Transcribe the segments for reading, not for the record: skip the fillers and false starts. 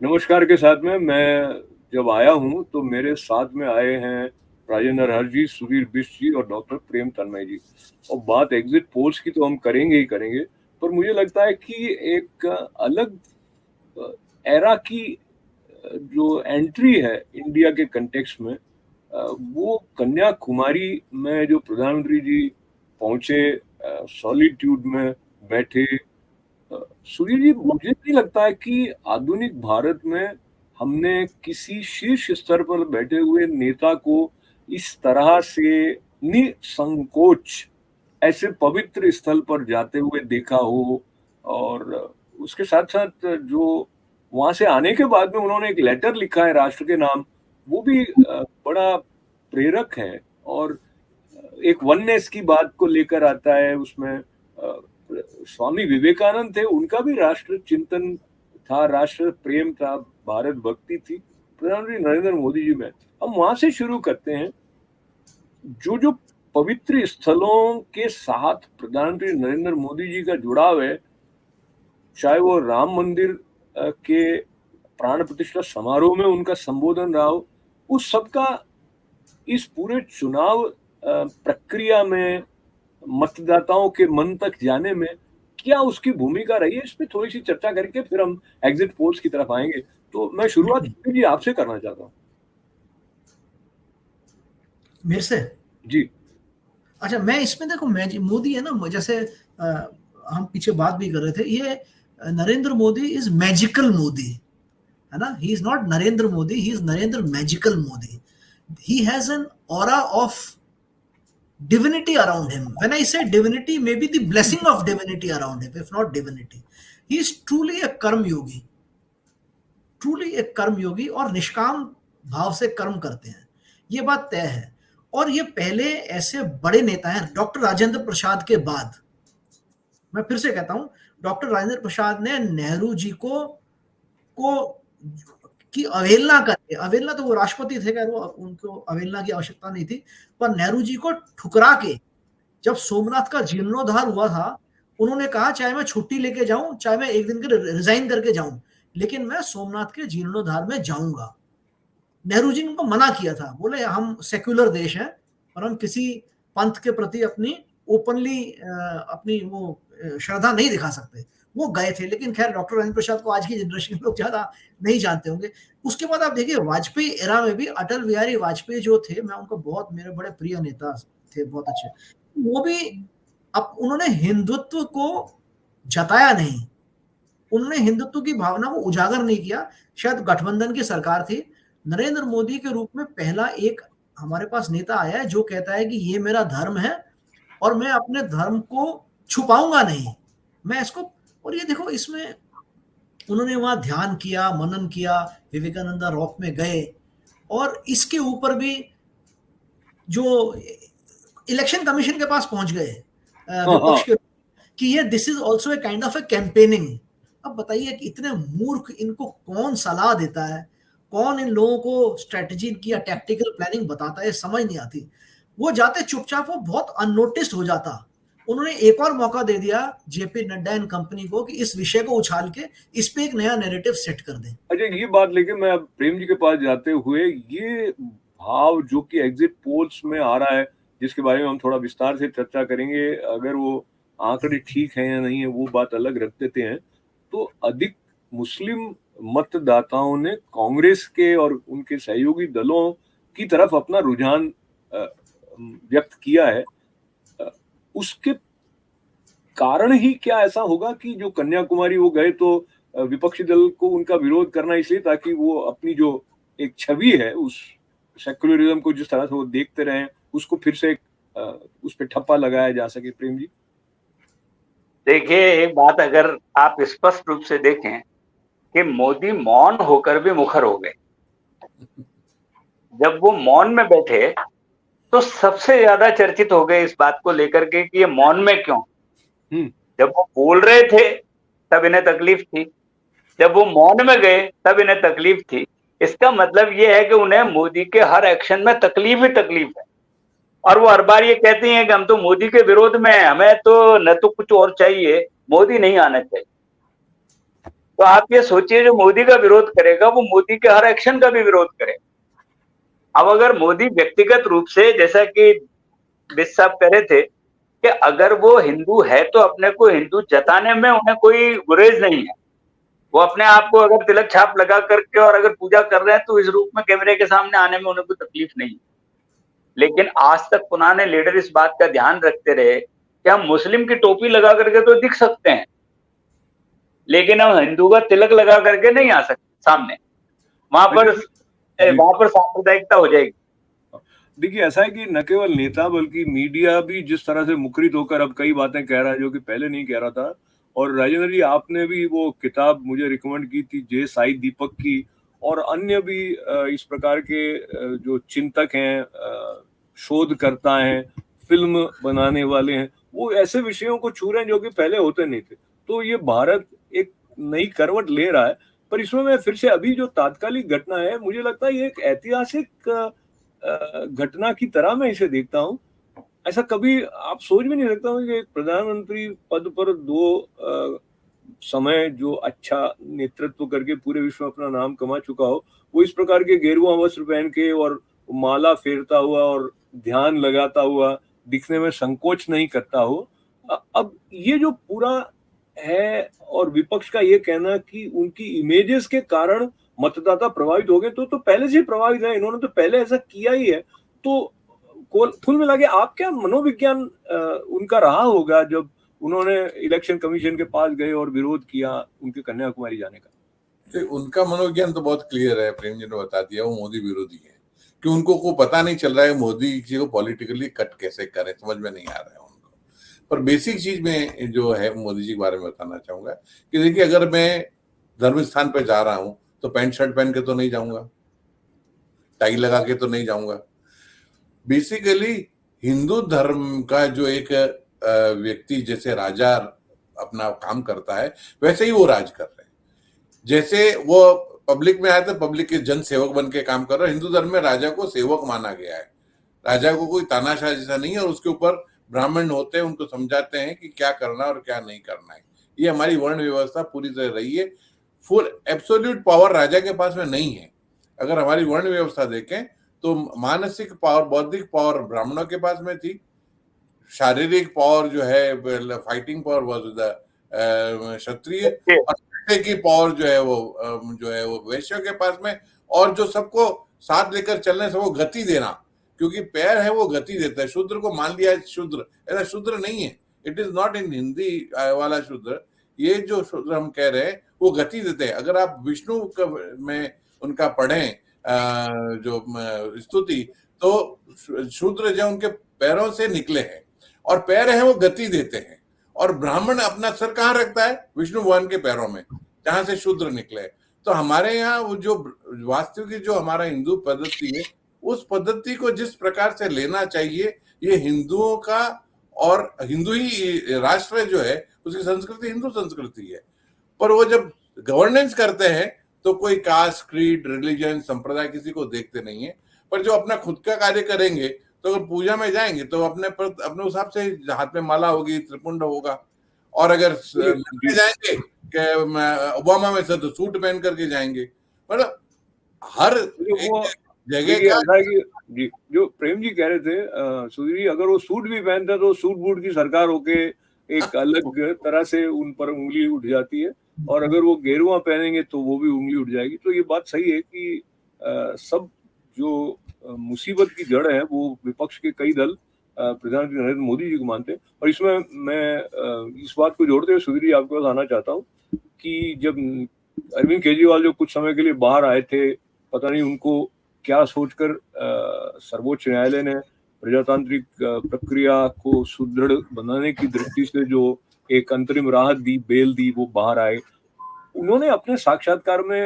नमस्कार के साथ में मैं जब आया हूँ तो मेरे साथ में आए हैं राजेंद्र हर जी, सुधीर बिष्ट जी और डॉक्टर प्रेम तन्मय जी। और बात एग्जिट पोल्स की तो हम करेंगे ही करेंगे, पर मुझे लगता है कि एक अलग एरा की जो एंट्री है इंडिया के कंटेक्स्ट में, वो कन्याकुमारी में जो प्रधानमंत्री जी पहुंचे, सॉलिट्यूड में बैठे। सुधीर जी, मुझे नहीं लगता है कि आधुनिक भारत में हमने किसी शीर्ष स्तर पर बैठे हुए नेता को इस तरह से निसंकोच ऐसे पवित्र स्थल पर जाते हुए देखा हो। और उसके साथ साथ जो वहां से आने के बाद में उन्होंने एक लेटर लिखा है राष्ट्र के नाम, वो भी बड़ा प्रेरक है। और एक वननेस की बात को लेकर आता है उसमें। स्वामी विवेकानंद थे, उनका भी राष्ट्र चिंतन था, राष्ट्र प्रेम था, भारत भक्ति थी। प्रधानमंत्री नरेंद्र मोदी जी में हम वहां से शुरू करते हैं। जो जो पवित्र स्थलों के साथ प्रधानमंत्री नरेंद्र मोदी जी का जुड़ाव है, चाहे वो राम मंदिर के प्राण प्रतिष्ठा समारोह में उनका संबोधन रहा हो, उस सबका इस पूरे चुनाव प्रक्रिया में मतदाताओं के मन तक जाने में क्या उसकी भूमिका रही है, इस पे थोड़ी-सी चर्चा करके फिर हम एग्जिट पोल्स की तरफ आएँगे। तो मैं शुरुआत बिल्कुल। जी आपसे करना चाहता हूँ। मेरे से। जी। अच्छा, मैं इसमें देखो, मैं मोदी है ना, जैसे हम पीछे बात भी कर रहे थे, ये नरेंद्र मोदी इज मैजिकल मोदी, है ना। He is not Narendra Modi, he is Narendra magical Modi. He has an aura of divinity around him. When I say divinity, maybe the blessing of divinity around him, if not divinity. He is truly a कर्म योगी, truly एक कर्म योगी, और निष्काम भाव से कर्म करते हैं, ये बात तय है. और ये पहले ऐसे बड़े नेता हैं डॉक्टर राजेंद्र प्रसाद के बाद. मैं फिर से कहता हूं, डॉक्टर राजेंद्र प्रसाद ने नेहरू जी को की अवहेलना करके, अवहेलना तो वो राष्ट्रपति थे, खैर वो उनको अवहेलना की आवश्यकता नहीं थी, पर नेहरू जी को ठुकरा के जब सोमनाथ का जीर्णोद्धार हुआ था, उन्होंने कहा चाहे मैं छुट्टी लेके जाऊं, चाहे मैं एक दिन के रिजाइन करके जाऊं, लेकिन मैं सोमनाथ के जीर्णोद्धार में जाऊंगा. नेहरू जी ने उनको मना किया था, बोले हम सेक्युलर देश हैं और हम किसी पंथ के प्रति अपनी ओपनली अपनी वो श्रद्धा नहीं दिखा सकते. वो गए थे, लेकिन खैर डॉक्टर राजेंद्र प्रसाद को आज की जनरेशन के लोग ज्यादा नहीं जानते होंगे. उसके बाद आप देखिए, वाजपेयी एरा में भी अटल बिहारी वाजपेयी जो थे, मैं उनको बहुत, मेरे बड़े प्रिय नेता थे, बहुत अच्छे. वो भी, अब उन्होंने हिंदुत्व को जताया नहीं, उन्होंने हिंदुत्व की भावना को उजागर नहीं किया. शायद गठबंधन की सरकार थी. नरेंद्र मोदी के रूप में पहला एक हमारे पास नेता आया है जो कहता है कि ये मेरा धर्म है और मैं अपने धर्म को छुपाऊंगा नहीं, मैं इसको. और ये देखो, इसमें उन्होंने वहां ध्यान किया, मनन किया, विवेकानंदा रॉक में गए, और इसके ऊपर भी जो इलेक्शन कमीशन के पास पहुंच गए हाँ, हाँ। विपक्ष के, कि ये this is also a kind of A campaigning. अब बताइए कि इतने मूर्ख इनको कौन सलाह देता है, कौन इन लोगों को स्ट्रेटेजी की या टैक्टिकल प्लानिंग बताता है, समझ नहीं आती. वो जाते चुपचाप, वो बहुत अननोटिस्ड हो जाता. उन्होंने एक और मौका दे दिया जेपी नड्डा एंड कंपनी को कि इस विषय को उछाल के इस पे एक नया नैरेटिव सेट कर दें. अच्छा, ये बात लेके मैं अब प्रेम जी के पास जाते हुए, ये भाव जो कि एग्जिट पोल्स में आ रहा है, जिसके बारे में हम थोड़ा विस्तार से चर्चा करेंगे, अगर वो आंकड़े ठीक हैं या नहीं है वो बात अलग रख देते हैं। तो अधिक मुस्लिम मतदाताओं ने कांग्रेस के और उनके सहयोगी दलों की तरफ अपना रुझान व्यक्त किया है। उसके कारण ही क्या ऐसा होगा कि जो कन्याकुमारी वो गए तो विपक्षी दल को उनका विरोध करना इसलिए ताकि वो अपनी जो एक छवि है उस सेक्युलरिज्म को जिस तरह से वो देखते रहे उसको फिर से उस पे ठप्पा लगाया जा सके। प्रेम जी, देखिए, एक बात अगर आप स्पष्ट रूप से देखें कि मोदी मौन होकर भी मुखर हो गए. जब वो मौन में बैठे तो सबसे ज्यादा चर्चित हो गए इस बात को लेकर के कि ये मौन में क्यों. जब वो बोल रहे थे तब इन्हें तकलीफ थी, जब वो मौन में गए तब इन्हें तकलीफ थी. इसका मतलब ये है कि उन्हें मोदी के हर एक्शन में तकलीफ ही तकलीफ है. और वो हर बार ये कहती हैं कि हम तो मोदी के विरोध में हैं, हमें तो न तो कुछ और चाहिए, मोदी नहीं आना चाहिए. तो आप ये सोचिए, जो मोदी का विरोध करेगा वो मोदी के हर एक्शन का भी विरोध करेगा। अब अगर मोदी व्यक्तिगत रूप से, जैसा कि बिस साहब कह रहे थे, कि अगर वो हिंदू है तो अपने को हिंदू जताने में उन्हें कोई गुरेज नहीं है। वो अपने आप को अगर तिलक छाप लगा करके और अगर पूजा कर रहे हैं तो इस रूप में कैमरे के सामने आने में उन्हें कोई तकलीफ नहीं। लेकिन आज तक पुराने लीडर इस बात का ध्यान रखते रहे कि हम मुस्लिम की टोपी लगा करके तो दिख सकते हैं, लेकिन हम हिंदू का तिलक लगा करके नहीं आ सकते सामने। वहां पर सांप्रदायिकता हो जाएगी। देखिए, ऐसा है कि न केवल नेता बल्कि मीडिया भी जिस तरह से मुखरित होकर अब कई बातें कह रहा है जो कि पहले नहीं कह रहा था। और राजेंद्र जी, आपने भी वो किताब मुझे रिकमेंड की थी जे साई दीपक की, और अन्य भी इस प्रकार के जो चिंतक हैं, शोधकर्ता हैं, फिल्म बनाने वाले हैं, वो ऐसे विषयों को छू रहे हैं जो कि पहले होते नहीं थे। तो ये भारत एक नई करवट ले रहा है। पर इसमें मैं फिर से अभी जो तात्कालिक घटना है, मुझे लगता है ये एक ऐतिहासिक घटना की तरह मैं इसे देखता हूँ। ऐसा कभी आप सोच भी नहीं सकता हूँ कि एक प्रधानमंत्री पद पर दो समय जो अच्छा नेतृत्व करके पूरे विश्व में अपना नाम कमा चुका हो, वो इस प्रकार के गेरुआ वस्त्र पहन के और माला फेरता हुआ और ध्यान लगाता हुआ दिखने में संकोच नहीं करता हो। अब ये जो पूरा है, और विपक्ष का ये कहना कि उनकी इमेजेस के कारण मतदाता प्रभावित हो गए, तो पहले से ही प्रभावित है, इन्होंने तो पहले ऐसा किया ही है। तो कुल मिला के आप क्या मनोविज्ञान उनका रहा होगा जब उन्होंने इलेक्शन कमीशन के पास गए और विरोध किया उनके कन्याकुमारी जाने का? उनका मनोविज्ञान तो बहुत क्लियर है, प्रेम जी ने बता दिया। वो मोदी विरोधी है कि उनको को पता नहीं चल रहा है मोदी जी को पॉलिटिकली कट कैसे करें, समझ में नहीं आ रहा है उनको। पर बेसिक चीज में जो है मोदी जी के बारे में बताना चाहूंगा कि देखिए, अगर मैं धर्म स्थान पे जा रहा हूं तो पैंट शर्ट पहन के तो नहीं जाऊंगा, टाई लगा के तो नहीं जाऊंगा। बेसिकली हिंदू धर्म का जो एक व्यक्ति जैसे राजा अपना काम करता है, वैसे ही वो राज कर रहे हैं। जैसे वो पब्लिक में आए थे, पब्लिक के जन सेवक बन के काम कर रहे हैं। हिंदू धर्म में राजा को सेवक माना गया है, राजा को कोई तानाशाह जैसा नहीं है। और उसके ऊपर ब्राह्मण होते हैं, उनको समझाते हैं कि क्या करना और क्या नहीं करना है। ये हमारी वर्ण व्यवस्था पूरी तरह रही है। फुल एब्सोल्यूट पावर राजा के पास में नहीं है। अगर हमारी वर्ण व्यवस्था देखें तो मानसिक पावर, बौद्धिक पावर ब्राह्मणों के पास में थी, शारीरिक पावर जो है, फाइटिंग पावर वो क्षत्रिय, और की पावर जो है वो वैश्यों के पास में। और जो सबको साथ लेकर चलने से वो गति देना, क्योंकि पैर है वो गति देता है। शूद्र को मान लिया शूद्र, ऐसा शूद्र नहीं है। It is not in Hindi वाला शूद्र। ये जो शूद्र हम कह रहे हैं वो गति देते हैं। अगर आप विष्णु में उनका पढ़ें जो स्तुति, तो शूद्र जो उनके पैरों से निकले हैं, और पैर है वो गति देते हैं। और ब्राह्मण अपना सर कहाँ रखता है? विष्णु भगवान के पैरों में, जहां से शूद्र निकले। तो हमारे यहाँ वो जो वास्तविक जो हमारा हिंदू पद्धति है, उस पद्धति को जिस प्रकार से लेना चाहिए, ये हिंदुओं का, और हिंदू ही राष्ट्र जो है उसकी संस्कृति हिंदू संस्कृति है। पर वो जब गवर्नेंस करते हैं तो कोई कास्ट, क्रीड, रिलीजन, संप्रदाय किसी को देखते नहीं है। पर जो अपना खुद का कार्य करेंगे, तो अगर पूजा में जाएंगे तो अपने हिसाब से हाथ में माला होगी, त्रिपुंड होगा। और अगर जाएंगे ओबामा में से तो सूट पहन करके जाएंगे। मतलब हर जगह का जी, जो प्रेम जी कह रहे थे सुधीर, अगर वो सूट भी पहनता तो सूट बूट की सरकार होके एक अलग तरह से उन पर उंगली उठ जाती है, और अगर वो गेरुआ पहनेंगे तो वो भी उंगली उठ जाएगी। तो ये बात सही है कि सब जो मुसीबत की जड़ है वो विपक्ष के कई दल प्रधानमंत्री नरेंद्र मोदी जी को मानते हैं। और इसमें मैं इस बात को जोड़ते हुए सुधीर जी आपके पास आना चाहता हूँ कि जब अरविंद केजरीवाल जो कुछ समय के लिए बाहर आए थे, पता नहीं उनको क्या सोचकर सर्वोच्च न्यायालय ने प्रजातांत्रिक प्रक्रिया को सुदृढ़ बनाने की दृष्टि से जो एक अंतरिम राहत दी, बेल दी, वो बाहर आए। उन्होंने अपने साक्षात्कार में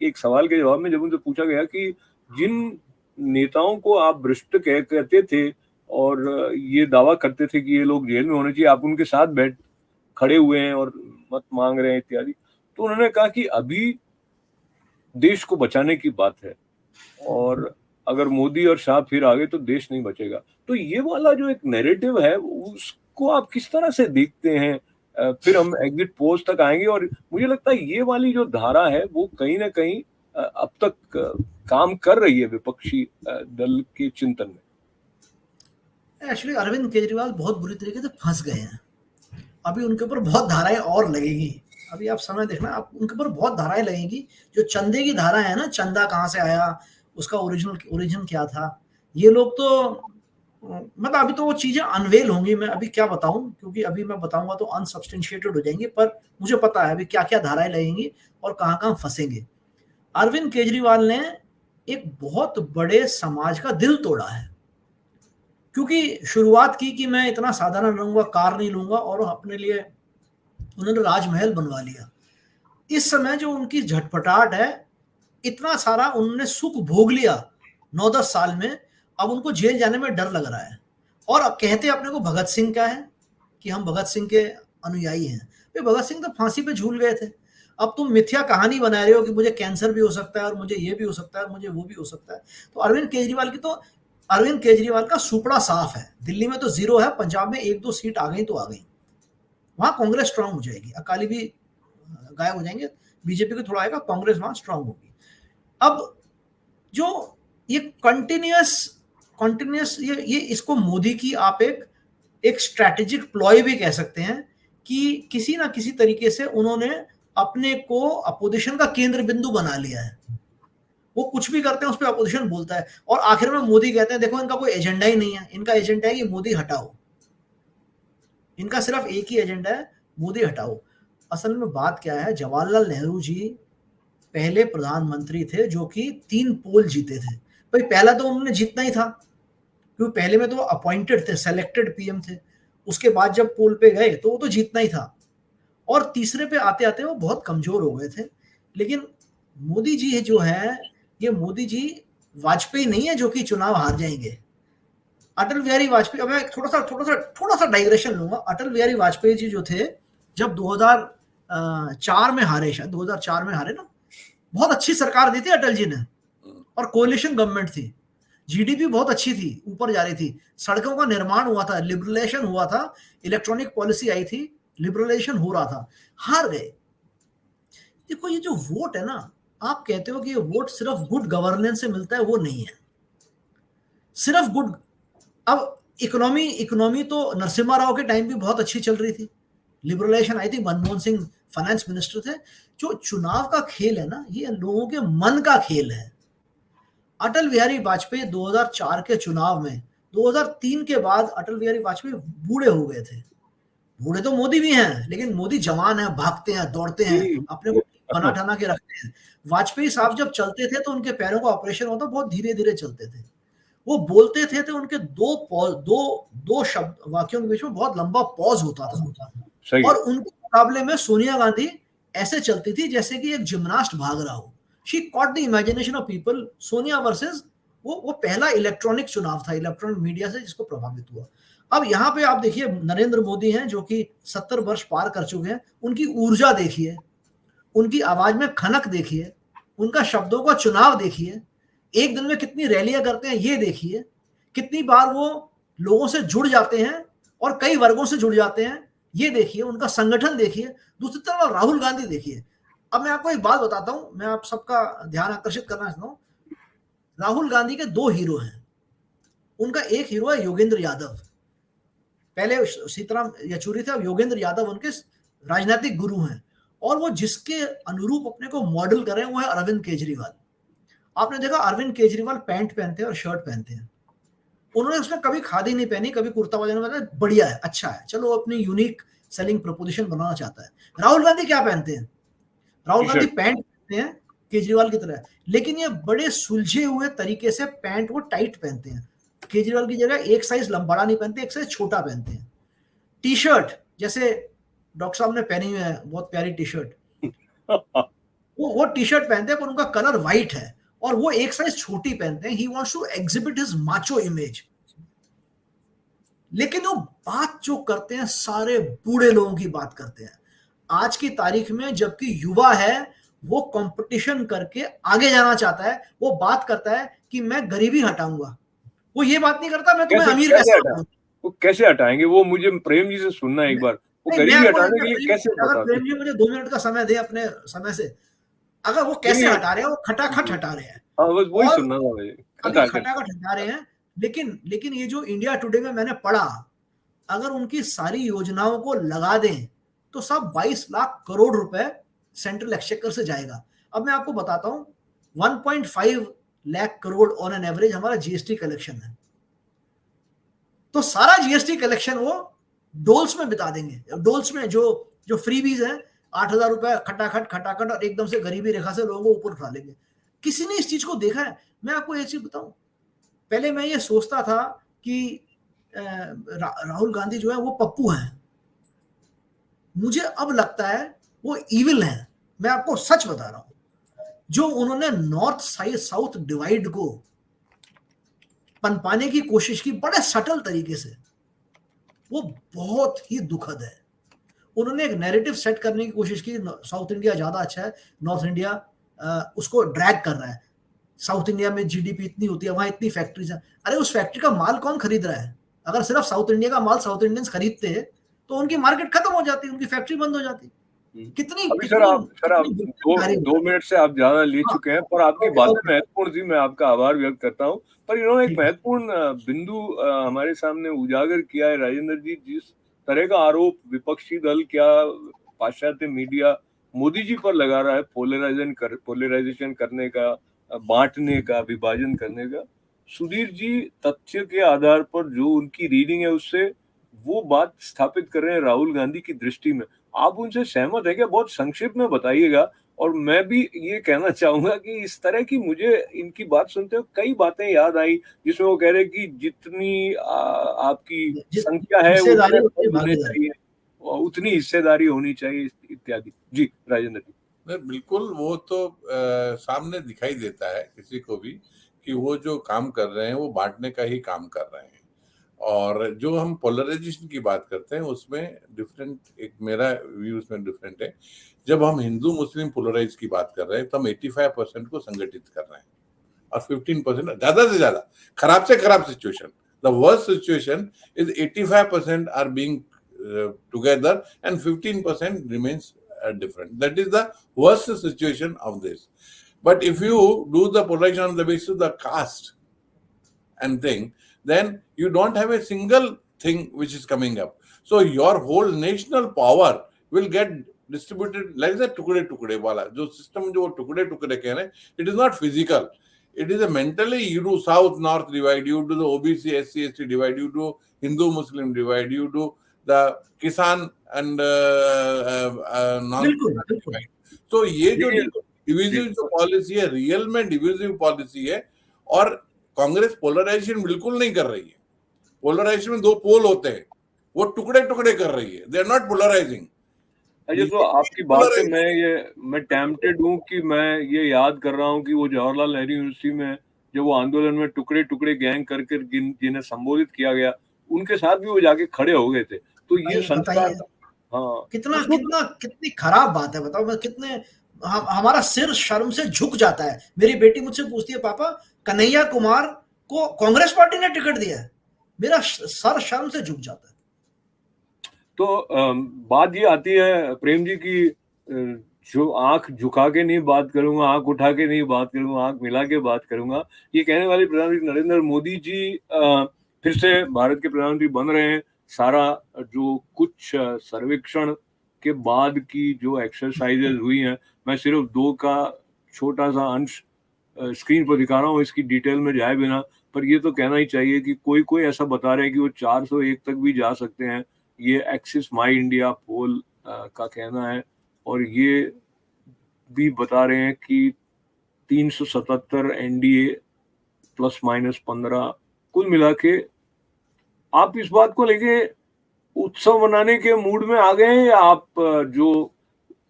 एक सवाल के जवाब में जब उनसे पूछा गया कि जिन नेताओं को आप भ्रष्ट कहते थे और ये दावा करते थे कि ये लोग जेल में होने चाहिए, आप उनके साथ बैठ खड़े हुए हैं और मत मांग रहे हैं इत्यादि, तो उन्होंने कहा कि अभी देश को बचाने की बात है, और अगर मोदी और शाह फिर आ गए तो देश नहीं बचेगा। तो ये वाला जो एक नैरेटिव है उसको आप किस तरह से देखते हैं? फिर हम एग्जिट पोल्स तक आएंगे। और मुझे लगता है ये वाली जो धारा है वो कहीं ना कहीं अब तक काम कर रही है विपक्षी दल के चिंतन में। एक्चुअली अरविंद केजरीवाल बहुत बुरी तरीके से फंस गए हैं। अभी उनके ऊपर बहुत धाराएं और लगेगी। अभी आप समय देखना, आप उनके ऊपर बहुत धाराएं लगेंगी। जो चंदे की धारा है ना, चंदा कहाँ से आया, उसका ओरिजिन क्या था, ये लोग तो मतलब अभी तो वो चीजें अनवेल होंगी। मैं अभी क्या बताऊं, क्योंकि अभी मैं बताऊंगा तो अनसब्सटेंशिएटेड हो जाएंगे। पर मुझे पता है अभी क्या क्या धाराएं लगेंगी और कहाँ कहाँ फंसेंगे। अरविंद केजरीवाल ने एक बहुत बड़े समाज का दिल तोड़ा है, क्योंकि शुरुआत की कि मैं इतना साधारण रहूंगा, कार नहीं लूंगा, और अपने लिए उन्होंने राजमहल बनवा लिया। इस समय जो उनकी झटपटाहट है, इतना सारा उन्होंने सुख भोग लिया 9-10 साल में, अब उनको जेल जाने में डर लग रहा है। और अब कहते अपने को भगत सिंह का है कि हम भगत सिंह के अनुयायी हैं। वे भगत सिंह तो फांसी पे झूल गए थे। अब तुम मिथ्या कहानी बना रहे हो कि मुझे कैंसर भी हो सकता है और मुझे ये भी हो सकता है और मुझे वो भी हो सकता है। तो अरविंद केजरीवाल का सुपड़ा साफ है। दिल्ली में तो 0 है, पंजाब में 1-2 सीट आ गई तो आ गई, वहां कांग्रेस स्ट्रांग हो जाएगी, अकाली भी गायब हो जाएंगे, बीजेपी को थोड़ा आएगा, कांग्रेस वहां स्ट्रांग होगी। अब जो ये कंटिन्यूस ये इसको मोदी की आप एक स्ट्रैटेजिक प्लॉय भी कह सकते हैं कि किसी ना किसी तरीके से उन्होंने अपने को अपोजिशन का केंद्र बिंदु बना लिया है। वो कुछ भी करते हैं उस पर अपोजिशन बोलता है, और आखिर में मोदी कहते हैं देखो इनका कोई एजेंडा ही नहीं है, इनका एजेंडा है कि मोदी हटाओ, इनका सिर्फ एक ही एजेंडा है, मोदी हटाओ। असल में बात क्या है, जवाहरलाल नेहरू जी पहले प्रधानमंत्री थे जो कि 3 पोल जीते थे। भाई पहला तो उन्होंने जीतना ही था, क्योंकि पहले में तो वो अपॉइंटेड थे, सेलेक्टेड पीएम थे। उसके बाद जब पोल पे गए तो वो तो जीतना ही था, और तीसरे पे आते आते वो बहुत कमजोर हो गए थे। लेकिन मोदी जी जो है, ये मोदी जी वाजपेयी नहीं है जो कि चुनाव हार जाएंगे। अटल बिहारी वाजपेयी, अब मैं थोड़ा सा डाइग्रेशन लूंगा। अटल बिहारी वाजपेयी जी जो थे, जब 2004 में हारे, शायद 2004 में हारे ना, बहुत अच्छी सरकार दी थी अटल जी ने, और कोलिशन गवर्नमेंट थी, जीडीपी बहुत अच्छी थी, ऊपर जा रही थी, सड़कों का निर्माण हुआ था, लिबरलाइजेशन हुआ था, इलेक्ट्रॉनिक पॉलिसी आई थी, लिबरलाइजेशन हो रहा था, हार गए। देखो ये जो वोट है ना, आप कहते हो कि ये वोट सिर्फ गुड गवर्नेंस से मिलता है, वो नहीं है सिर्फ गुड। अब इकोनॉमी तो नरसिम्हा राव के टाइम भी बहुत अच्छी चल रही थी, लिबरलाइजेशन आई थी, मनमोहन सिंह फाइनेंस मिनिस्टर थे। जो चुनाव का खेल है ना, ये लोगों के मन का खेल है। अटल बिहारी वाजपेयी 2004 के चुनाव में, 2003 के बाद अटल बिहारी वाजपेयी बूढ़े हो गए थे। बूढ़े तो मोदी भी हैं, लेकिन मोदी जवान है, भागते हैं, दौड़ते हैं, अपने को बना ठना के रखते हैं। वाजपेयी साहब जब चलते थे तो उनके पैरों का ऑपरेशन होता, बहुत धीरे धीरे चलते थे। वो बोलते थे तो उनके दो शब्द वाक्यों के बीच में बहुत लंबा पॉज होता था। और उनके मुकाबले में सोनिया गांधी ऐसे चलती थी जैसे कि एक जिम्नास्ट भाग रहा हो। She caught the imagination of people. Sonia versus वो पहला इलेक्ट्रॉनिक चुनाव था, इलेक्ट्रॉनिक मीडिया से जिसको प्रभावित हुआ। अब यहाँ पे आप देखिए नरेंद्र मोदी हैं जो कि 70 वर्ष पार कर चुके हैं। उनकी ऊर्जा देखिए, उनकी आवाज में खनक देखिए, उनका शब्दों का चुनाव देखिए, एक दिन में कितनी रैलियां करते हैं ये देखिए, कितनी बार वो लोगों से जुड़ जाते हैं और कई वर्गों से जुड़ जाते हैं ये देखिए, उनका संगठन देखिए। दूसरी तरफ राहुल गांधी देखिए। अब मैं आपको एक बात बताता हूं, मैं आप सबका ध्यान आकर्षित करना चाहता हूं। राहुल गांधी के 2 हीरो हैं। उनका एक हीरो है योगेंद्र यादव, पहले सीताराम येचुरी थे, अब योगेंद्र यादव उनके राजनीतिक गुरु हैं, और वो जिसके अनुरूप अपने को मॉडल कर रहे हैं वो है अरविंद केजरीवाल। आपने देखा अरविंद केजरीवाल पैंट पहनते हैं और शर्ट पहनते हैं। उन्होंने उसमें कभी खादी नहीं पहनी, कभी कुर्ता पजामा पहना, बढ़िया है, अच्छा है, चलो अपनी यूनिक सेलिंग प्रपोजिशन बनाना चाहता है। राहुल गांधी क्या पहनते हैं? राहुल गांधी पैंट पहनते हैं केजरीवाल की तरह, लेकिन ये बड़े सुलझे हुए तरीके से पैंट वो टाइट पहनते हैं। केजरीवाल की जगह एक साइज बड़ा नहीं पहनते, एक साइज छोटा पहनते हैं। टी शर्ट जैसे डॉक्टर साहब ने पहनी हुई है, बहुत प्यारी टी शर्ट, वो टी शर्ट पहनते हैं पर उनका कलर व्हाइट है और वो एक साइज छोटी पहनते हैं। He wants to exhibit his macho image. लेकिन वो बात जो करते हैं सारे बूढ़े लोगों की बात करते हैं आज की तारीख में, जबकि युवा है वो कंपटीशन करके आगे जाना चाहता है। वो बात करता है कि मैं गरीबी हटाऊंगा, वो ये बात नहीं करता मैं तुम्हें अमीर कैसे हटाऊं। वो कैसे हटाएंगे, वो मुझे प्रेम जी से सुनना एक बार वो नहीं, मैं गरीबी आपको हटाने के लिए कैसे अगर बताते प्रेम जी मुझे 2 मिनट का समय दे अपने समय से, अगर वो कैसे नहीं, हटा रहे हैं, वो खटाखट हटा रहे हैं हाँ बस वही और सुनना था मुझे, अभी खटाखट। खटाखट हटा रहे हैं। लेकिन ये जो इंडिया टुडे में मैंने पढ़ा, अगर उनकी सारी योजनाओं को लगा दें तो सब 22 लाख करोड़ रुपए सेंट्रल एक्सचेकर से जाएगा। अब मैं आपको बताता हूं, 1.5 lakh crore on an average हमारा जीएसटी कलेक्शन है। तो सारा जीएसटी कलेक्शन वो डोल्स में बिता देंगे। डोल्स में जो जो फ्रीबीज है, 8,000 रुपए खटाखट खटाखट और एकदम से गरीबी रेखा से लोगों को ऊपर उठा लेंगे। किसी ने इस चीज को देखा है? मैं आपको एक चीज बताऊं, पहले मैं ये सोचता था कि राहुल गांधी जो है वो पप्पू हैं। मुझे अब लगता है वो इविल हैं। मैं आपको सच बता रहा हूं, जो उन्होंने नॉर्थ साउथ डिवाइड को पनपाने की कोशिश की बड़े सटल तरीके से, वो बहुत ही दुखद है। उन्होंने एक नैरेटिव सेट करने की कोशिश की, साउथ इंडिया ज्यादा अच्छा है, नॉर्थ इंडिया उसको ड्रैग कर रहा है। साउथ इंडिया में जीडीपी इतनी होती है, वहां इतनी फैक्ट्रीज है। अरे उस फैक्ट्री का माल कौन खरीद रहा है? अगर सिर्फ साउथ इंडिया का माल साउथ इंडियंस खरीदते तो उनकी मार्केट खत्म हो जाती, उनकी फैक्ट्री बंद हो जाती। कितनी अभी कितनी सर आप कितनी दो मिनट से आप ज्यादा ले हाँ, चुके हैं, पर आपकी ओके, बातें ओके, महत्वपूर्ण थी, मैं आपका आभार व्यक्त करता हूं। पर इन्होंने एक ठीक है। महत्वपूर्ण बिंदु हमारे सामने उजागर किया है राजेंद्र जी। जिस तरह का आरोप विपक्षी दल क्या पाश्चात्य मीडिया मोदी जी पर लगा रहा है, पोलराइजेशन करने का, बांटने का, विभाजन करने का, सुधीर जी तथ्य के आधार पर जो उनकी रीडिंग है उससे वो बात स्थापित कर रहे हैं राहुल गांधी की दृष्टि में। आप उनसे सहमत है क्या? बहुत संक्षिप्त में बताइएगा। और मैं भी ये कहना चाहूंगा कि इस तरह की मुझे इनकी बात सुनते हुए कई बातें याद आई, जिसमें वो कह रहे कि जितनी आपकी संख्या है हिस्सेदारी उतने उतनी पद होने भागीदारी। चाहिए और उतनी हिस्सेदारी होनी चाहिए इत्यादि। जी राजेंद्र जी। नहीं, बिल्कुल वो तो सामने दिखाई देता है किसी को भी कि वो जो काम कर रहे हैं वो बांटने का ही काम कर रहे हैं। और जो हम पोलराइजेशन की बात करते हैं उसमें डिफरेंट, एक मेरा व्यू उसमें डिफरेंट है। जब हम हिंदू मुस्लिम पोलराइज की बात कर रहे हैं तो हम 85% को संगठित कर रहे हैं और 15% ज्यादा से ज्यादा खराब से खराब situation, the worst situation is 85% are being together and 15% remains different. That is the worst situation of this. But if you do the polarization on the basis of the caste and thing, then you don't have a single thing which is coming up. So your whole national power will get distributed like the tukde wala. जो system जो tukde कह रहे हैं, it is not physical. It is a mentally, you do south north divide, you do the OBC SC ST divide, you do Hindu Muslim divide, you do the किसान and non बिल्कुल। तो ये जो जी, divisive जो policy है, real में divisive policy है। और कांग्रेस पोलराइजेशन बिल्कुल नहीं कर रही है। पोलराइजेशन में दो पोल होते हैं, वो टुकड़े टुकड़े कर रही है। They are not polarising. अच्छा, तो आपकी बात से मैं टेम्पटेड हूँ कि मैं ये याद कर रहा हूँ कि वो जवाहरलाल नेहरू यूनिवर्सिटी में जब वो आंदोलन में टुकड़े टुकड़े गैंग करके जिन्हें संबोधित किया गया, उनके साथ भी वो जाके खड़े हो गए थे। तो ये संस्कार, हाँ, कितना कितना कितनी खराब बात है, बताओ। मैं कितने हमारा सिर शर्म से झुक जाता है। मेरी बेटी मुझसे पूछती है, पापा कन्हैया कुमार को कांग्रेस पार्टी ने टिकट दिया है, मेरा सर शर्म से झुक जाता है। तो बात ये आती है प्रेम जी की, जो आंख झुका के नहीं बात करूंगा, आंख उठा के नहीं बात करूंगा, आंख मिला के बात करूंगा, ये कहने वाले प्रधानमंत्री नरेंद्र मोदी जी फिर से भारत के प्रधानमंत्री बन रहे हैं। सारा जो कुछ सर्वेक्षण के बाद की जो एक्सरसाइजेज हुई हैं, मैं सिर्फ 2 का छोटा सा अंश स्क्रीन पर दिखा रहा हूँ, इसकी डिटेल में जाए बिना। पर ये तो कहना ही चाहिए कि कोई ऐसा बता रहे हैं कि वो 401 तक भी जा सकते हैं। ये एक्सिस माई इंडिया पोल का कहना है। और ये भी बता रहे हैं कि 377 एनडीए प्लस माइनस 15, कुल मिला के आप इस बात को लेके उत्सव मनाने के मूड में आ गए हैं, या आप जो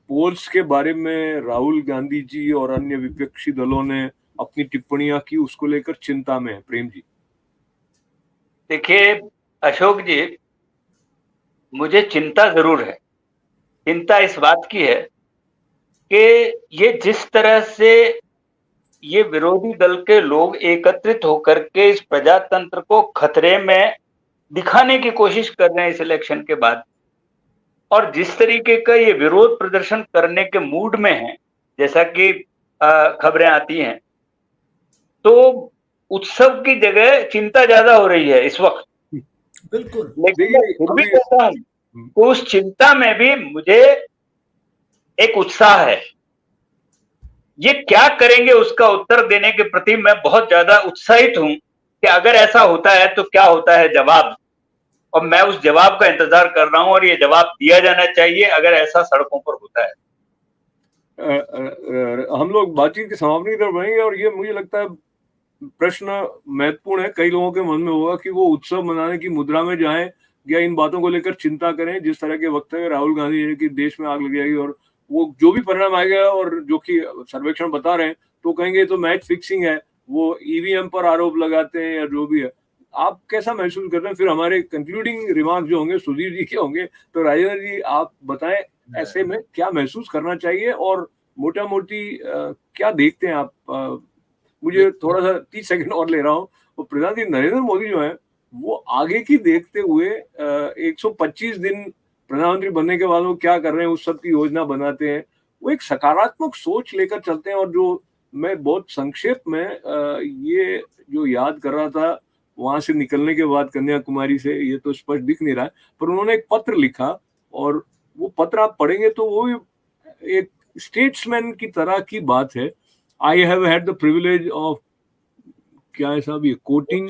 पोल्स के बारे में राहुल गांधी जी और अन्य विपक्षी दलों ने अपनी टिप्पणियां की उसको लेकर चिंता में है? प्रेम जी। देखिए अशोक जी, मुझे चिंता जरूर है। चिंता इस बात की है कि ये जिस तरह से ये विरोधी दल के लोग एकत्रित होकर के इस प्रजातंत्र को खतरे में दिखाने की कोशिश कर रहे हैं इस इलेक्शन के बाद, और जिस तरीके का ये विरोध प्रदर्शन करने के मूड में है, जैसा कि खबरें आती हैं, तो उत्सव की जगह चिंता ज्यादा हो रही है इस वक्त। बिल्कुल। लेकिन मैं फिर भी कहता हूं कि उस चिंता में भी मुझे एक उत्साह है। ये क्या करेंगे उसका उत्तर देने के प्रति मैं बहुत ज्यादा उत्साहित हूं कि अगर ऐसा होता है तो क्या होता है जवाब, और मैं उस जवाब का इंतजार कर रहा हूं और ये जवाब दिया जाना चाहिए अगर ऐसा सड़कों पर होता है। हम लोग बातचीत की समापनी तरफ बढ़ेंगे और ये मुझे लगता है प्रश्न महत्वपूर्ण है। कई लोगों के मन में होगा कि वो उत्सव मनाने की मुद्रा में जाएं या इन बातों को लेकर चिंता करें, जिस तरह के वक्तव्य राहुल गांधी जी की देश में आग लग जाएगी और वो जो भी परिणाम आएगा और जो कि सर्वेक्षण बता रहे हैं तो कहेंगे तो मैच फिक्सिंग है, वो ईवीएम पर आरोप लगाते हैं या जो भी है। आप कैसा महसूस करते हैं? फिर हमारे कंक्लूडिंग रिमार्क जो होंगे सुधीर जी के होंगे, तो राजेंद्र जी आप बताएं ऐसे में क्या महसूस करना चाहिए और मोटा मोटी क्या देखते हैं आप? मुझे थोड़ा सा 30 सेकंड और ले रहा हूँ। वो प्रधानमंत्री नरेंद्र मोदी जो है वो आगे की देखते हुए 125 दिन प्रधानमंत्री बनने के बाद वो क्या कर रहे हैं उस सब की योजना बनाते हैं। वो एक सकारात्मक सोच लेकर चलते हैं और जो मैं बहुत संक्षेप में ये जो याद कर रहा था वहां से निकलने के बाद कन्याकुमारी से, ये तो स्पष्ट दिख नहीं रहा है, पर उन्होंने एक पत्र लिखा और वो पत्र आप पढ़ेंगे तो वो भी एक स्टेट्समैन की तरह की बात है। I have had the privilege of, क्या है साहब ये कोटिंग,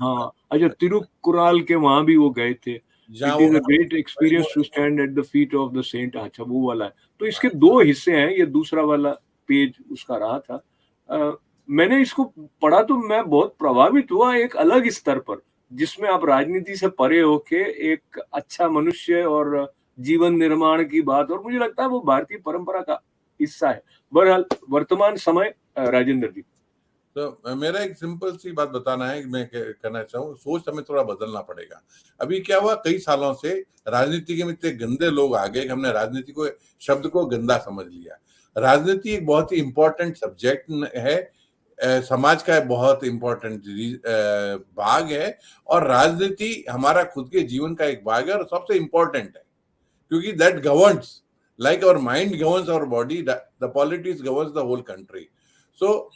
हाँ अच्छा, तिरुकुराल के वहां भी वो गए थे। It is a great experience to stand at the feet of the saint. अच्छा वो वाला है, तो इसके दो हिस्से हैं, ये दूसरा वाला पेज उसका रहा था। मैंने इसको पढ़ा तो मैं बहुत प्रभावित हुआ एक अलग स्तर पर, जिसमें आप राजनीति से परे होके एक अच्छा मनुष्य और जीवन निर्माण की बात, और मुझे लगता है वो भारतीय परंपरा का हिस्सा है। बहरहाल वर्तमान समय, राजेंद्र जी। तो मेरा एक सिंपल सी बात बताना है, मैं कहना चाहूँ, सोच हमें थोड़ा बदलना पड़ेगा। अभी क्या हुआ, कई सालों से राजनीति के में इतने गंदे लोग आ गए कि हमने राजनीति को शब्द को गंदा समझ लिया। राजनीति एक बहुत ही इंपॉर्टेंट सब्जेक्ट है, समाज का बहुत इंपॉर्टेंट भाग है, और राजनीति हमारा खुद के जीवन का एक भाग है और सबसे इंपॉर्टेंट है, क्योंकि that governs, like our mind governs our body, the politics governs the whole country. So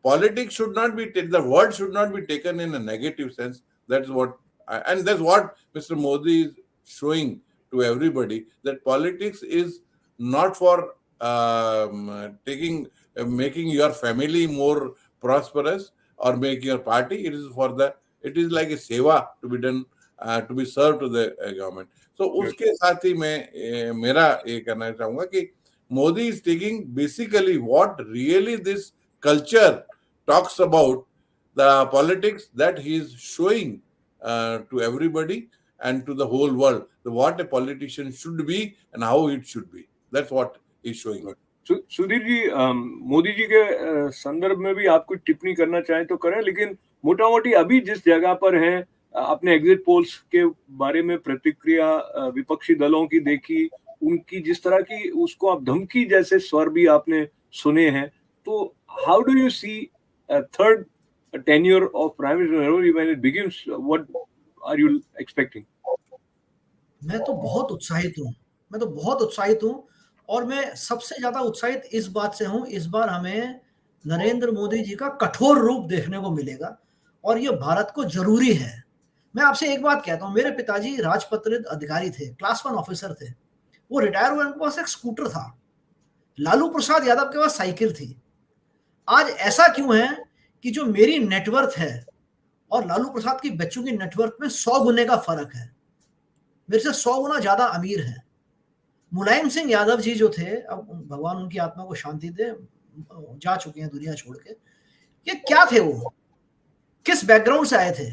politics should not be, the word should not be taken in a negative sense. That's what, and that's what Mr. Modi is showing to everybody, that politics is not for making your family more prosperous or making your party. It is like a seva to be done, to be served to the government. तो उसके साथ ही मैं मेरा ये कहना चाहूंगा कि Modi is taking basically what really this culture talks about, the politics that he is showing to everybody and to the whole world, what a politician should be and how it should be, that's what he is showing. Sudhir ji, Modi ji के संदर्भ में भी आप कुछ टिप्पणी करना चाहें तो करें, लेकिन मोटा मोटी अभी जिस जगह पर हैं, अपने एग्जिट पोल्स के बारे में प्रतिक्रिया विपक्षी दलों की देखी, उनकी जिस तरह की उसको आप धमकी जैसे स्वर भी आपने सुने हैं, तो how do you see third tenure of prime minister Narendra when it begins, what are you expecting? मैं तो बहुत उत्साहित हूँ और मैं सबसे ज्यादा उत्साहित इस बात से हूँ, इस बार हमें नरेंद्र मोदी जी का कठोर रूप देखने को मिलेगा और ये भारत को जरूरी है। मैं आपसे एक बात कहता हूँ, मेरे पिताजी राजपत्रित अधिकारी थे, क्लास 1 ऑफिसर थे, वो रिटायर हुए, उनके पास एक स्कूटर था। लालू प्रसाद यादव के पास साइकिल थी। आज ऐसा क्यों है कि जो मेरी नेटवर्थ है और लालू प्रसाद की बच्चों की नेटवर्थ में 100 गुने का फर्क है, मेरे से 100 गुना ज्यादा अमीर है। मुलायम सिंह यादव जी जो थे, अब भगवान उनकी आत्मा को शांति दे, जा चुके हैं दुनिया छोड़ के, ये क्या थे, वो किस बैकग्राउंड से आए थे?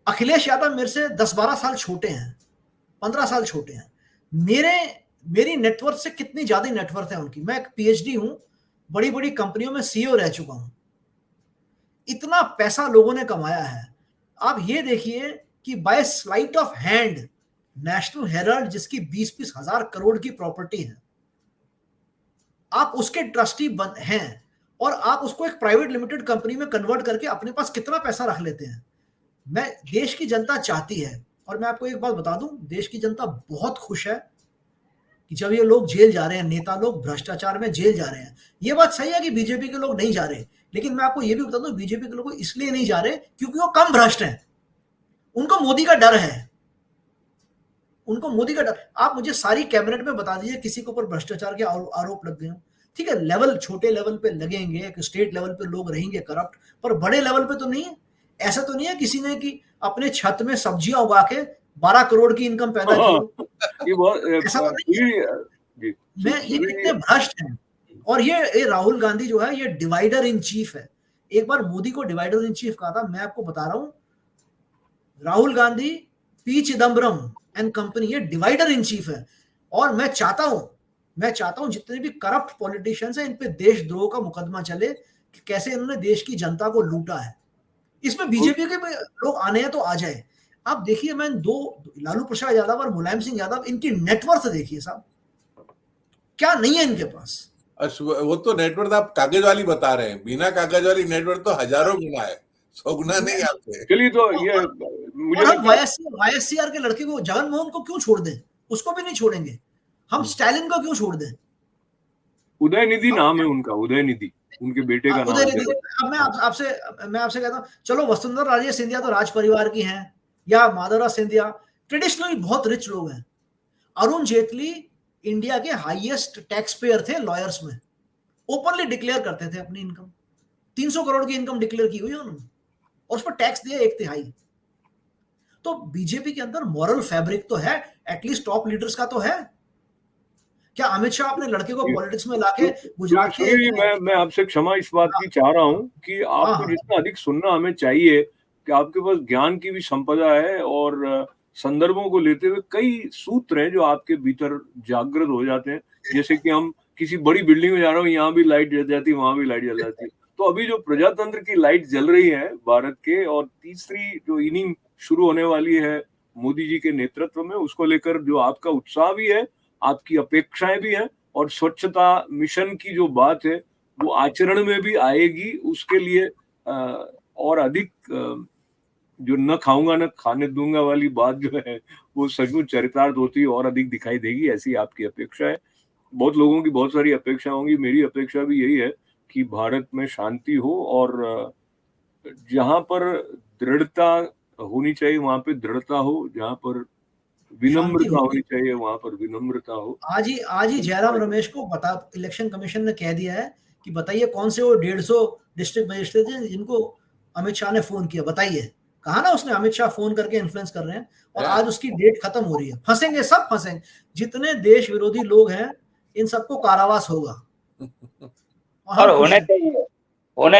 अखिलेश यादव मेरे से 10-12 साल छोटे हैं, 15 साल छोटे हैं। मेरी नेटवर्थ से कितनी ज्यादा नेटवर्थ है उनकी। मैं एक पीएचडी हूं, बड़ी बड़ी कंपनियों में सीईओ रह चुका हूं। इतना पैसा लोगों ने कमाया है। आप ये देखिए कि by sleight of hand National Herald, जिसकी 20-20 हजार करोड़ की प्रॉपर्टी है, आप उसके ट्रस्टी हैं और आप उसको एक प्राइवेट लिमिटेड कंपनी में कन्वर्ट करके अपने पास कितना पैसा रख लेते हैं। मैं देश की जनता चाहती है और मैं आपको एक बात बता दूं, देश की जनता बहुत खुश है कि जब ये लोग जेल जा रहे हैं, नेता लोग भ्रष्टाचार में जेल जा रहे हैं। ये बात सही है कि बीजेपी के लोग नहीं जा रहे, लेकिन मैं आपको ये भी बता दूं, बीजेपी के लोग इसलिए नहीं जा रहे क्योंकि वो कम भ्रष्ट हैं, उनको मोदी का डर है, उनको मोदी का डर। आप मुझे सारी कैबिनेट में बता दीजिए किसी के ऊपर भ्रष्टाचार के आरोप लग गए हो, ठीक है, लेवल छोटे लेवल पे लगेंगे, एक स्टेट लेवल पे लोग रहेंगे करप्ट, पर बड़े लेवल पे तो नहीं है। ऐसा तो नहीं है किसी ने कि अपने छत में सब्जियां उगा के 12 करोड़ की इनकम पैदा की। ये बहुत ऐसा तो नहीं है। मैं ये कितने भ्रष्ट हैं। और ये राहुल गांधी जो है, ये डिवाइडर इन चीफ है। एक बार मोदी को डिवाइडर इन चीफ कहा था, मैं आपको बता रहा हूं, Rahul Gandhi, P Chidambaram and company, ये डिवाइडर इन चीफ है। और मैं चाहता हूं जितने भी करप्ट पॉलिटिशियंस हैं, इन पे देशद्रोह का मुकदमा चले कि कैसे इन्होंने देश की जनता को लूटा है। इसमें बीजेपी के लोग आने हैं तो आ जाए। आप देखिए, मैं लालू प्रसाद यादव और मुलायम सिंह यादव, इनकी नेटवर्थ देखिए साहब, क्या नहीं है इनके पास। वो तो नेटवर्थ आप कागज वाली बता रहे हैं, बिना कागज वाली नेटवर्थ तो हजारों गुना है, 100 गुना नहीं आते। चलिए, तो ये मुझे वाईएससीआर के लड़के को, जगनमोहन को क्यों छोड़ दें, उसको भी नहीं छोड़ेंगे हम, स्टालिन को क्यों छोड़ दें। उदयनिधि नाम है उनका, उदयनिधि उनके बेटे का नाम है। अब मैं आपसे कहता हूं, चलो वसुंधरा राजे सिंधिया तो राज परिवार की हैं, या माधवराज सिंधिया ट्रेडिशनली बहुत रिच लोग हैं। अरुण जेटली इंडिया के हाईएस्ट टैक्स पेयर थे लॉयर्स में, ओपनली डिक्लेयर करते थे अपनी इनकम, 300 करोड़ की इनकम डिक्लेयर की हुई है उन्होंने, और उस पर टैक्स दिया 1/3। तो बीजेपी के अंदर मॉरल फैब्रिक तो है, एटलीस्ट टॉप लीडर्स का तो है। क्या अमित शाह अपने लड़के को पॉलिटिक्स में लाके गुजरात के, मैं आपसे क्षमा इस बात की चाह रहा हूं कि आपको जितना अधिक सुनना हमें चाहिए, कि आपके पास ज्ञान की भी संपदा है और संदर्भों को लेते हुए कई सूत्र हैं जो आपके भीतर जागृत हो जाते हैं। जैसे कि हम किसी बड़ी बिल्डिंग में जा रहे हो, यहाँ भी लाइट जल जाती है, वहां भी लाइट जल जाती है। तो अभी जो प्रजातंत्र की लाइट जल रही है भारत के, और तीसरी जो इनिंग शुरू होने वाली है मोदी जी के नेतृत्व में, उसको लेकर जो आपका उत्साह भी है, आपकी अपेक्षाएं भी हैं, और स्वच्छता मिशन की जो बात है वो आचरण में भी आएगी, उसके लिए और अधिक जो न खाऊंगा न खाने दूंगा वाली बात जो है वो सचमुच चरितार्थ होती है और अधिक दिखाई देगी, ऐसी आपकी अपेक्षा है। बहुत लोगों की बहुत सारी अपेक्षा होंगी, मेरी अपेक्षा भी यही है कि भारत में शांति हो, और जहां पर दृढ़ता होनी चाहिए वहां पे दृढ़ता हो, जहां पर विनम्रता होनी चाहिए वहां पर विनम्रता हो। आज ही जयराम रमेश को इलेक्शन कमीशन ने कह दिया है कि बताइए कौन से वो 150 डिस्ट्रिक्ट मजिस्ट्रेट हैं जिनको अमित शाह ने फोन किया, बताइए। कहा ना उसने, अमित शाह फोन करके इन्फ्लुएंस कर रहे हैं, और आज उसकी डेट खत्म हो रही है। फंसेंगे, सब फंसेंगे, जितने देश विरोधी लोग हैं इन सबको कारावास होगा। और होने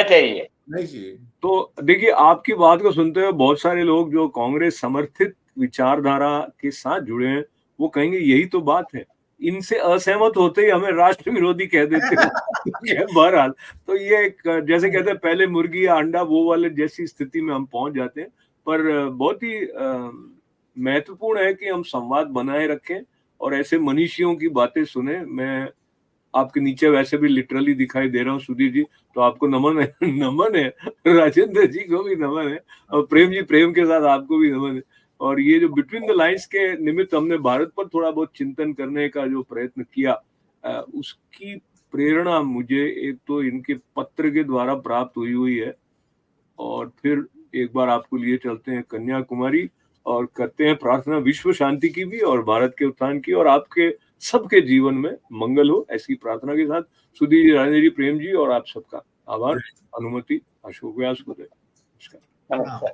चाहिए। नहीं, तो देखिए, आपकी बात को सुनते हुए बहुत सारे लोग जो कांग्रेस समर्थित विचारधारा के साथ जुड़े हैं वो कहेंगे यही तो बात है, इनसे असहमत होते ही हमें राष्ट्र विरोधी कह देते हैं। बहरहाल, तो ये एक, जैसे कहते हैं पहले मुर्गी या अंडा, वो वाले जैसी स्थिति में हम पहुंच जाते हैं। पर बहुत ही महत्वपूर्ण है कि हम संवाद बनाए रखें और ऐसे मनीषियों की बातें सुने। मैं आपके नीचे वैसे भी लिटरली दिखाई दे रहा हूँ सुधीर जी, तो आपको नमन है। नमन है, राजेंद्र जी को भी नमन है, और प्रेम जी, प्रेम के साथ आपको भी नमन है। और ये जो बिटवीन द लाइन्स के निमित्त हमने भारत पर थोड़ा बहुत चिंतन करने का जो प्रयत्न किया, उसकी प्रेरणा मुझे एक तो इनके पत्र के द्वारा प्राप्त हुई है, और फिर एक बार आपको लिए चलते हैं कन्याकुमारी और करते हैं प्रार्थना विश्व शांति की भी और भारत के उत्थान की, और आपके सबके जीवन में मंगल हो, ऐसी प्रार्थना के साथ सुधीर जी, राजेंद्र जी, प्रेम जी और आप सबका आभार। अनुमति अशोक व्यास को दे। नमस्कार।